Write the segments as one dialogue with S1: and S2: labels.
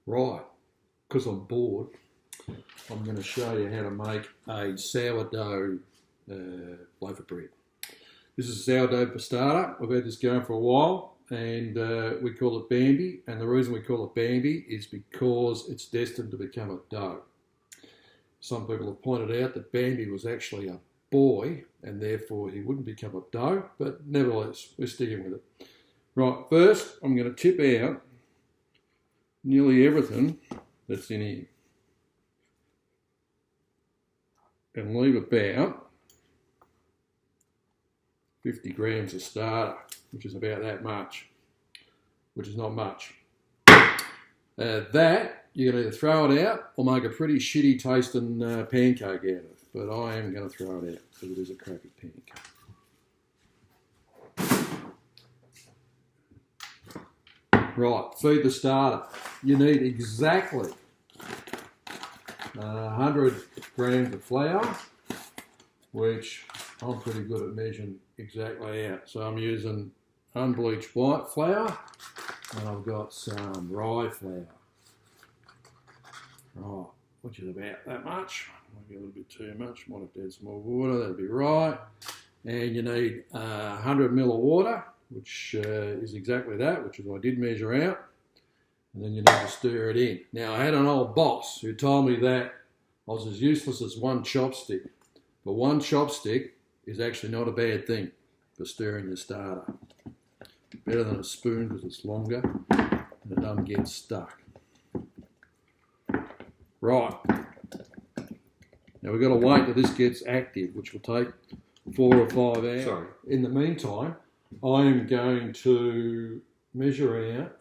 S1: Right, because I'm bored, I'm going to show you how to make a sourdough loaf of bread. This is sourdough pastata. We've had this going for a while, and we call it Bambi. And the reason we call it Bambi is because it's destined to become a dough. Some people have pointed out that Bambi was actually a boy, and therefore he wouldn't become a dough, but nevertheless, we're sticking with it. Right, first I'm going to tip out nearly everything that's in here and leave about 50 grams of starter, which is about that much, which is not much. That you can either throw it out or make a pretty shitty tasting pancake out of, but I am going to throw it out because it is a crappy pancake. Right, feed the starter. You need exactly 100 grams of flour, which I'm pretty good at measuring exactly out. So I'm using unbleached white flour, and I've got some rye flour. Right, which is about that much. Might be a little bit too much. Might have to add some more water. That'd be right. And you need 100 ml of water, which is exactly that, which is what I did measure out. And then you need to stir it in. Now, I had an old boss who told me that I was as useless as one chopstick. But one chopstick is actually not a bad thing for stirring your starter. Better than a spoon because it's longer and it doesn't get stuck. Right. Now we've got to wait till this gets active, which will take 4 or 5 hours.
S2: Sorry.
S1: In the meantime, I am going to measure out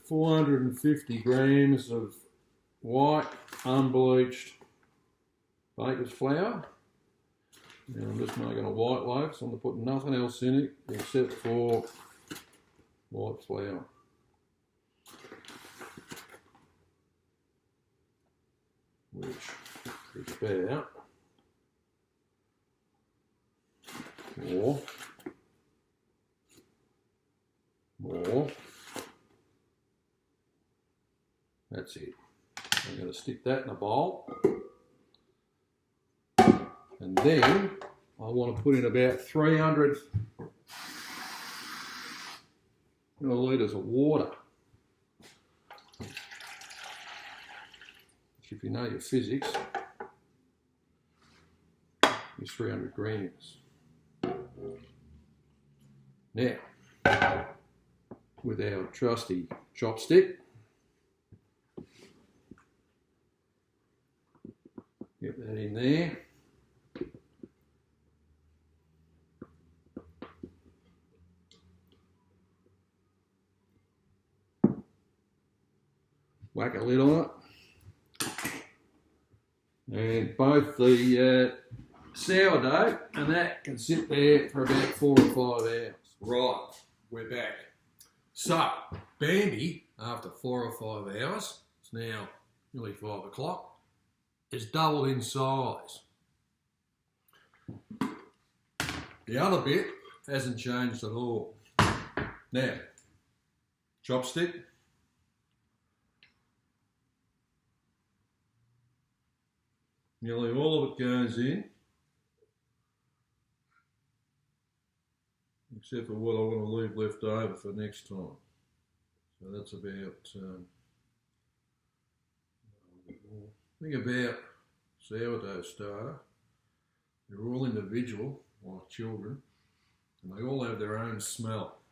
S1: 450 grams of white unbleached baker's flour. Now I'm just making a white loaf, so I'm going to put nothing else in it except for white flour. Which is about more. That's it. I'm going to stick that in a bowl. And then I want to put in about 300 millilitres of water. Which, if you know your physics, is 300 grams. Now, with our trusty chopstick, get that in there. Whack a lid on it. And both the sourdough and that can sit there for about 4 or 5 hours. Right, we're back. So, Bambi, after 4 or 5 hours, it's now nearly 5 o'clock, is doubled in size. The other bit hasn't changed at all. Now, chopstick. Nearly all of it goes in, except for what I want to leave left over for next time. So that's about, think about sourdough starter. They're all individual, like children, and they all have their own smell.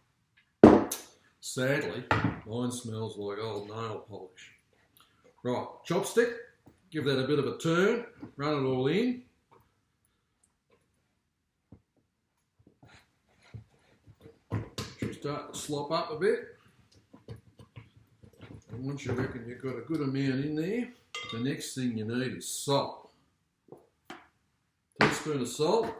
S1: Sadly, mine smells like old nail polish. Right, chopstick. Give that a bit of a turn, run it all in. Should start to slop up a bit. And once you reckon you've got a good amount in there, the next thing you need is salt. Teaspoon of salt.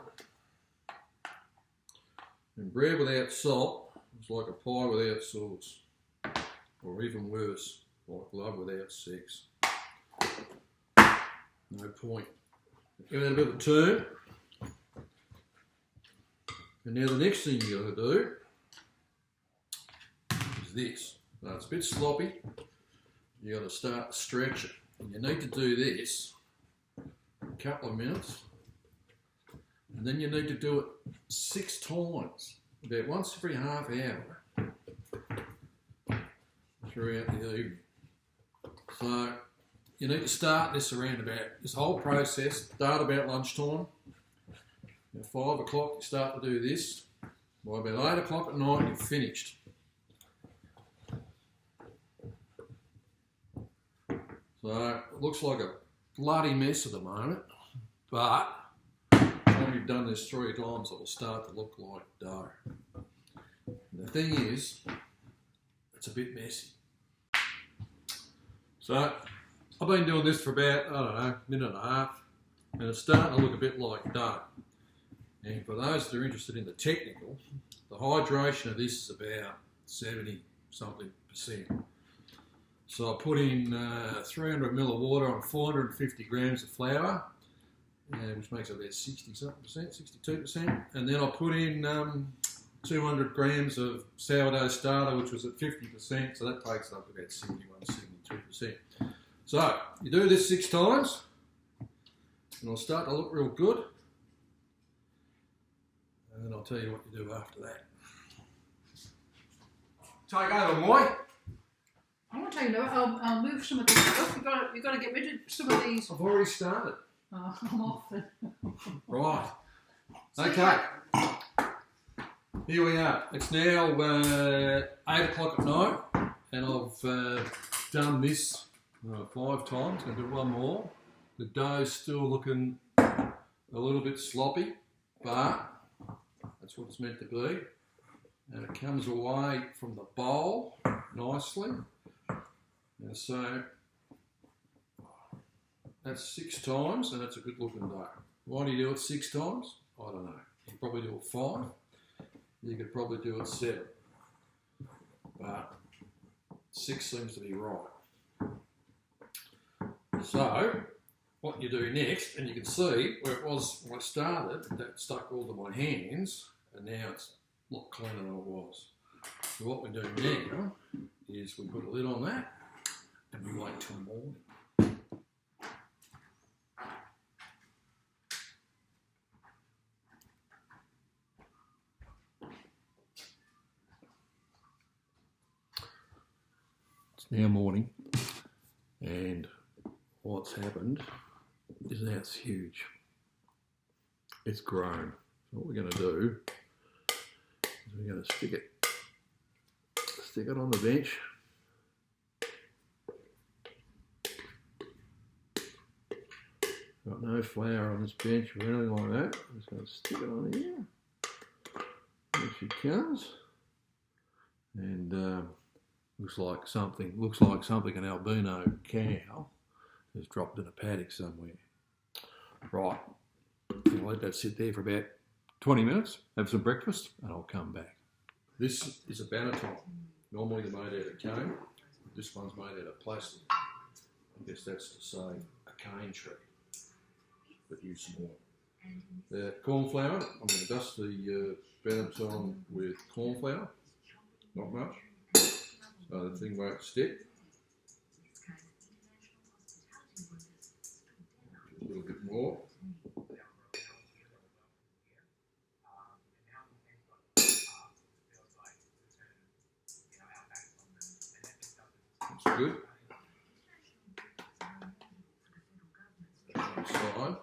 S1: And bread without salt is like a pie without sauce. Or even worse, like love without sex. No point. Give that a bit of a turn. And now the next thing you got to do is this. So it's a bit sloppy. You got to start to stretch it. And you need to do this a couple of minutes. And then you need to do it 6 times, about once every half hour throughout the evening. So you need to start this around about, this whole process, start about lunchtime. At 5 o'clock you start to do this. By about 8 o'clock at night you've finished. So it looks like a bloody mess at the moment, but when you've done this 3 times it will start to look like dough. And the thing is, it's a bit messy. So I've been doing this for about, I don't know, a minute and a half, and it's starting to look a bit like dough. And for those that are interested in the technical, the hydration of this is about 70-something%. So I put in 300 ml of water on 450 grams of flour, which makes it about 60-something%, 62%. And then I put in 200 grams of sourdough starter, which was at 50%, so that takes it up to about 71-72%. So you do this 6 times, and it'll start to look real good. And then I'll tell you what you do after that. Take over, Moy.
S2: I want to take over. I'll move some of these stuff. You've got to get rid of some of these.
S1: I've already started.
S2: Oh, I'm off then.
S1: Right. Okay. Here we are. It's now 8 o'clock at night, and I've done this 5 times. I'm going to do one more. The dough's still looking a little bit sloppy, but that's what it's meant to be. And it comes away from the bowl nicely. And so that's 6 times, and that's a good looking dough. Why do you do it 6 times? I don't know. You probably do it 5. You could probably do it 7. But 6 seems to be right. So what you do next, and you can see where it was when I started, that stuck all to my hands, and now it's a lot cleaner than it was. So what we do now is we put a lid on that, and we wait till morning. It's now morning, and what's happened is now it's huge. It's grown. So what we're going to do is we're going to stick it on the bench. Got no flour on this bench or anything like that. I'm just going to stick it on here. There she comes. And looks like something an albino cow has dropped in a paddock somewhere. Right. I'll let that sit there for about 20 minutes, have some breakfast, and I'll come back. This is a banneton. Normally they're made out of cane. This one's made out of plastic. I guess that's to say a cane tree, but use some more. The corn flour, I'm going to dust the banneton with corn flour, not much, so the thing won't stick. A little bit more. That's good. Side,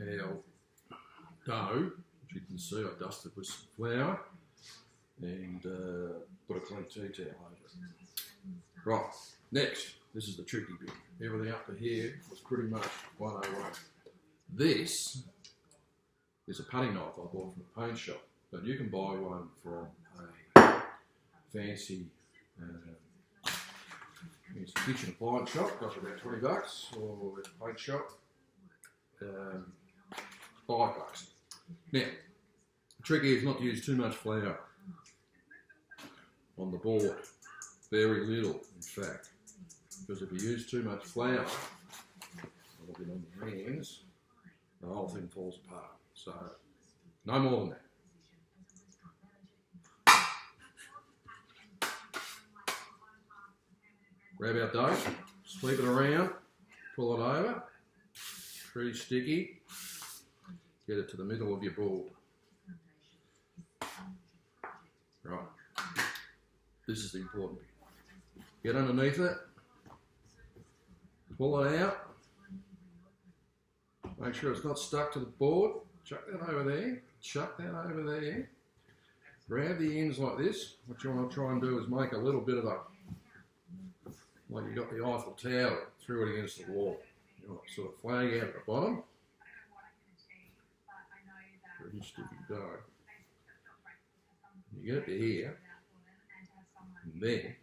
S1: our dough, which you can see I dusted with some flour and put a clean tea towel over it. Right, next, this is the tricky bit. Everything up to here was pretty much 101. This is a putty knife I bought from a paint shop, but you can buy one from a fancy kitchen appliance shop, costs about $20, or a paint shop, $5. Now, the trick here is not to use too much flour on the board, very little in fact, because if you use too much flour, a little bit on your hands, the whole thing falls apart. So, no more than that. grab our dough, sweep it around, pull it over, pretty sticky, get it to the middle of your board. Right, this is the important bit. Get underneath it, pull it out, make sure it's not stuck to the board, chuck that over there, chuck that over there, grab the ends like this. What you want to try and do is make a little bit of a, like you got the Eiffel Tower, threw it against the wall. You want to sort of flag out at the bottom. Pretty sticky dough. You get it to here, and then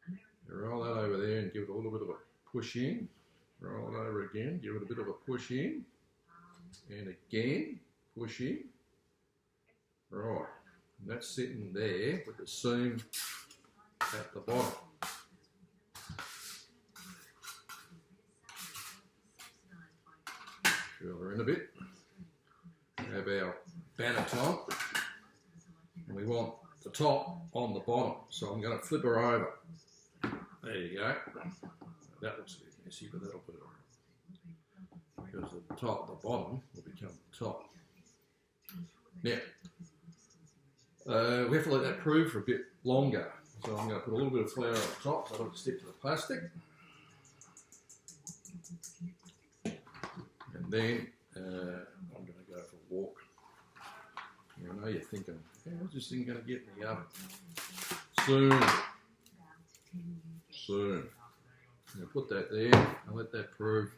S1: you roll that over there and give it a little bit of a push in. Roll it over again, give it a bit of a push in, and again, push in. Right, and that's sitting there with the seam at the bottom. Fill her in a bit. Have our batter top, and we want the top on the bottom, so I'm going to flip her over. There you go. That looks a bit messy, but that'll put it on. Because the top, the bottom will become the top. Now, we have to let that prove for a bit longer, so I'm going to put a little bit of flour on the top so I don't stick to the plastic. And then I'm going to go for a walk. I know you're thinking, how's this thing going to get in the oven? Soon. Soon. I'm going to put that there and let that prove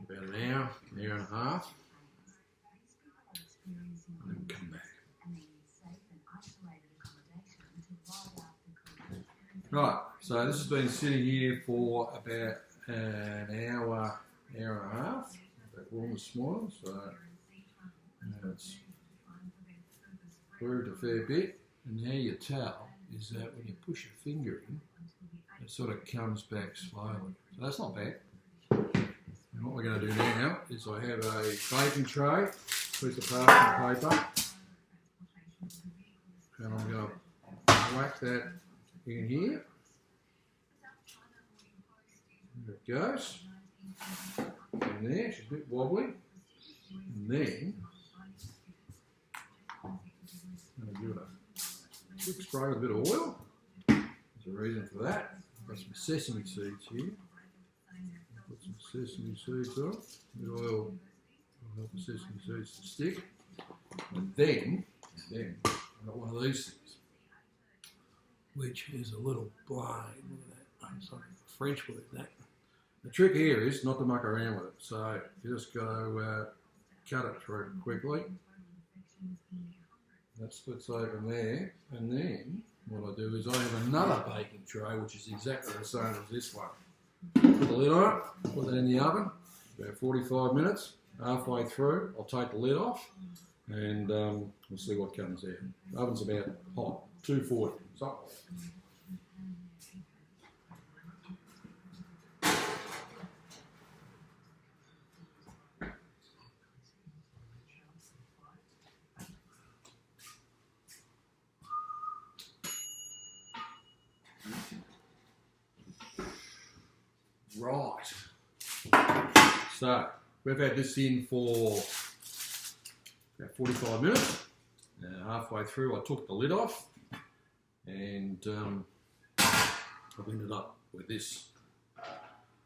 S1: about an hour and a half. And then come back. Right, so this has been sitting here for about an hour, hour and a half. That warm this morning, so it's proved a fair bit. And how you tell is that when you push your finger in, it sort of comes back slowly. So that's not bad. And what we're going to do now is I have a baking tray, piece of parchment paper, and I'm going to whack that in here. There it goes. And there, she's a bit wobbly. And then I'm going to give it a quick spray with a bit of oil. There's a reason for that. I've got some sesame seeds here. Put some sesame seeds on. The oil will help the sesame seeds to stick. And then I've got one of these things, which is a little blade. Look at that. It's like a French word, that. The trick here is not to muck around with it. So you just got to cut it through quickly. That splits open there. And then what I do is I have another baking tray, which is exactly the same as this one. Put the lid on it, put it in the oven, about 45 minutes. Halfway through, I'll take the lid off, and we'll see what comes there. The oven's about hot, 240, something like that. Right, so we've had this in for about 45 minutes. Halfway through I took the lid off, and I've ended up with this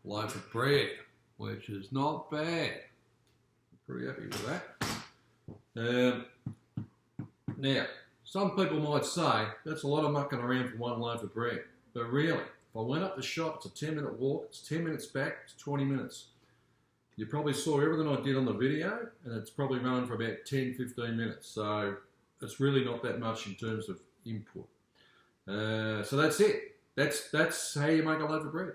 S1: loaf of bread, which is not bad. I'm pretty happy with that. Now, some people might say that's a lot of mucking around for one loaf of bread, but really, if I went up the shop, it's a 10-minute walk, it's 10 minutes back, it's 20 minutes. You probably saw everything I did on the video, and it's probably running for about 10-15 minutes, so it's really not that much in terms of input. So that's it. That's how you make a loaf of bread.